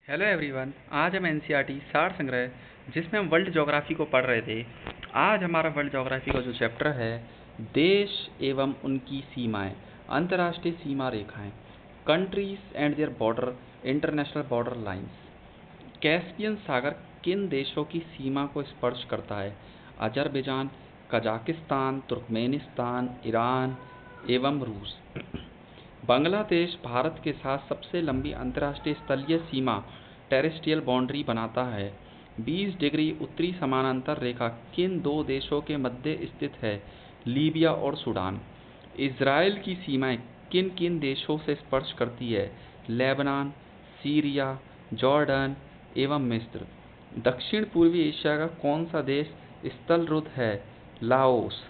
Hello everyone. आज हम NCERT सार संग्रह जिसमें हम वर्ल्ड ज्योग्राफी को पढ़ रहे थे। आज हमारा वर्ल्ड ज्योग्राफी का जो चैप्टर है, देश एवं उनकी सीमाएं, अंतर्राष्ट्रीय सीमा रेखाएं, countries and their border, international border lines. Caspian सागर किन देशों की सीमा को स्पर्श करता है? अजरबैजान, कजाकिस्तान, तुर्कमेनिस्तान, ईरान एवं रूस। बांग्लादेश भारत के साथ सबसे लंबी अंतर्राष्ट्रीय स्थलीय सीमा टेरेस्ट्रियल बाउंड्री बनाता है। 20 डिग्री उत्तरी समानांतर रेखा किन दो देशों के मध्य स्थित है? लीबिया और सूडान। इजराइल की सीमाएं किन किन देशों से स्पर्श करती है? लेबनान, सीरिया, जॉर्डन एवं मिस्र। दक्षिण पूर्वी एशिया का कौन सा देश स्थलरुद्ध है? लाओस।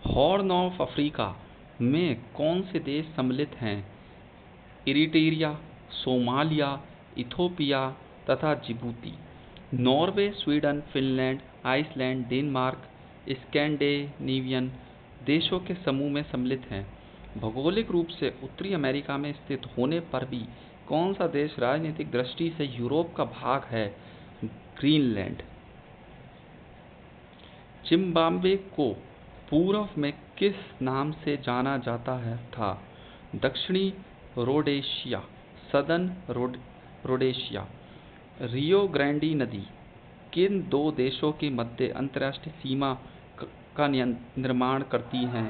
हॉर्न ऑफ अफ्रीका में कौन से देश सम्मिलित हैं? इरिट्रिया, सोमालिया, इथोपिया तथा Djibouti. Norway, Sweden, Finland, Iceland, Denmark Scandinavian देशों के समूह में सम्मिलित हैं। भौगोलिक रूप से उत्तरी अमेरिका में स्थित होने पर भी कौन सा देश राजनीतिक दृष्टि से यूरोप का भाग है? ग्रीनलैंड। जिम्बाब्वे को पूर्व में किस नाम से जाना जाता था? दक्षिणी रोडेशिया, सदर्न रोडेशिया। रियो ग्रांडी नदी किन दो देशों के मध्य अंतर्राष्ट्रीय सीमा का निर्माण करती है?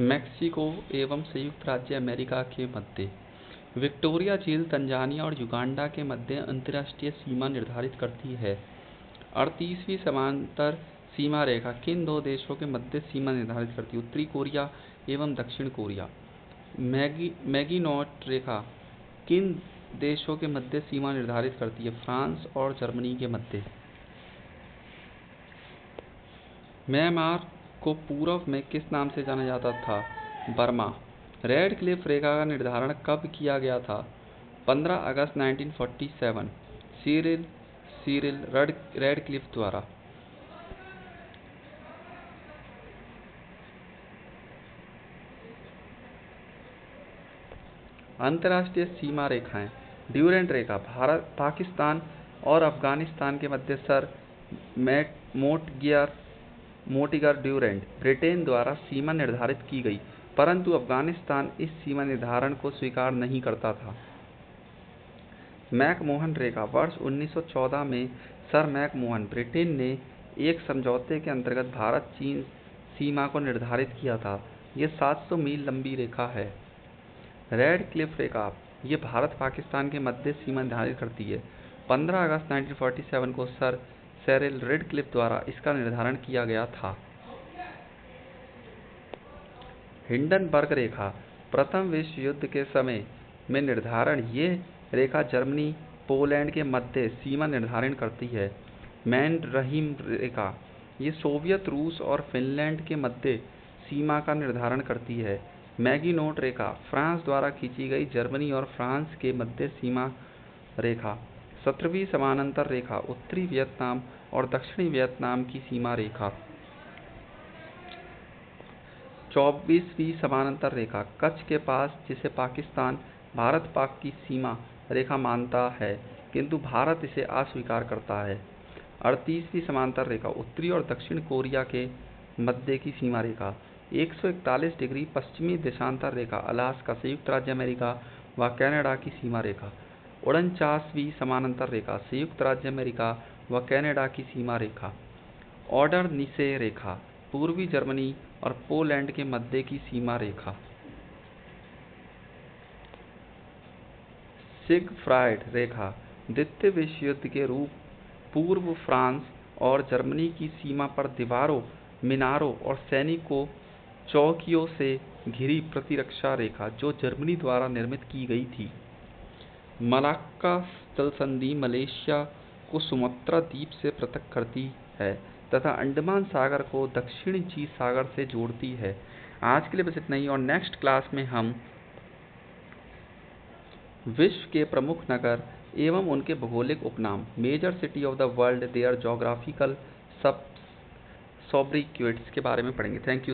मैक्सिको एवं संयुक्त राज्य अमेरिका के मध्य। विक्टोरिया झील तंजानिया और युगांडा के मध्य अंतर्राष्ट्रीय सीमा निर्धारित करती है। 38वीं समांतर सीमा रेखा किन दो देशों के मध्य सीमा निर्धारित करती है? उत्तरी कोरिया एवं दक्षिण कोरिया। मैगिनोट रेखा किन देशों के मध्य सीमा निर्धारित करती है? फ्रांस और जर्मनी के मध्य। म्यांमार को पूर्व में किस नाम से जाना जाता था? बर्मा। रेड क्लिफ रेखा का निर्धारण कब किया गया था? 15 अगस्त 1947 सिरिल रेड क्लिफ द्वारा। अंतर्राष्ट्रीय सीमा रेखाएं। ड्यूरेंट रेखा भारत, पाकिस्तान और अफगानिस्तान के मध्य सर मोंटगियर ड्यूरेंट ब्रिटेन द्वारा सीमा निर्धारित की गई, परंतु अफगानिस्तान इस सीमा निर्धारण को स्वीकार नहीं करता था। मैकमोहन रेखा वर्ष 1914 में सर मैकमोहन ब्रिटेन ने एक समझौते के अंतर्गत भारत चीन सीमा को निर्धारित किया था। ये 700 मील लंबी रेखा है। रेड क्लिफ रेखा ये भारत पाकिस्तान के मध्य सीमा निर्धारित करती है। 15 अगस्त 1947 को सर सेरिल रेड क्लिफ द्वारा इसका निर्धारण किया गया था। हिंडनबर्ग रेखा प्रथम विश्व युद्ध के समय में निर्धारण। ये रेखा जर्मनी पोलैंड के मध्य सीमा निर्धारण करती है। मैनरहीम रेखा ये सोवियत रूस और फिनलैंड के मध्य सीमा का निर्धारण करती है। मैगिनोट रेखा फ्रांस द्वारा खींची गई जर्मनी और फ्रांस के मध्य सीमा रेखा। 17वीं समानांतर रेखा उत्तरी वियतनाम और दक्षिणी वियतनाम की सीमा रेखा। 24वीं समानांतर रेखा कच्छ के पास, जिसे पाकिस्तान भारत पाक की सीमा रेखा मानता है, किंतु भारत इसे अस्वीकार करता है। 38वीं समानांतर रेखा उत्तरी और दक्षिण कोरिया के मध्य की सीमा रेखा। 141 डिग्री पश्चिमी देशांतर रेखा अलास्का, संयुक्त राज्य अमेरिका व कनाडा की सीमा रेखा। 49वीं समानांतर रेखा संयुक्त राज्य अमेरिका व कनाडा की सीमा रेखा। ऑर्डर नीसे रेखा पूर्वी जर्मनी और पोलैंड के मध्य की सीमा रेखा। सिगफ्रायड रेखा द्वितीय विश्व युद्ध के पूर्व फ्रांस और जर्मनी की सीमा पर दीवारों, मीनारों और सैनिकों चौकियों से घिरी प्रतिरक्षा रेखा, जो जर्मनी द्वारा निर्मित की गई थी। मलाक्का जलसंधि मलेशिया को सुमात्रा द्वीप से पृथक करती है तथा अंडमान सागर को दक्षिण चीन सागर से जोड़ती है। आज के लिए बस इतना ही, और नेक्स्ट क्लास में हम विश्व के प्रमुख नगर एवं उनके भौगोलिक उपनाम, major city of the world, their geographical सब सॉब्रिक्यूट्स के बारे में पढ़ेंगे। Thank you.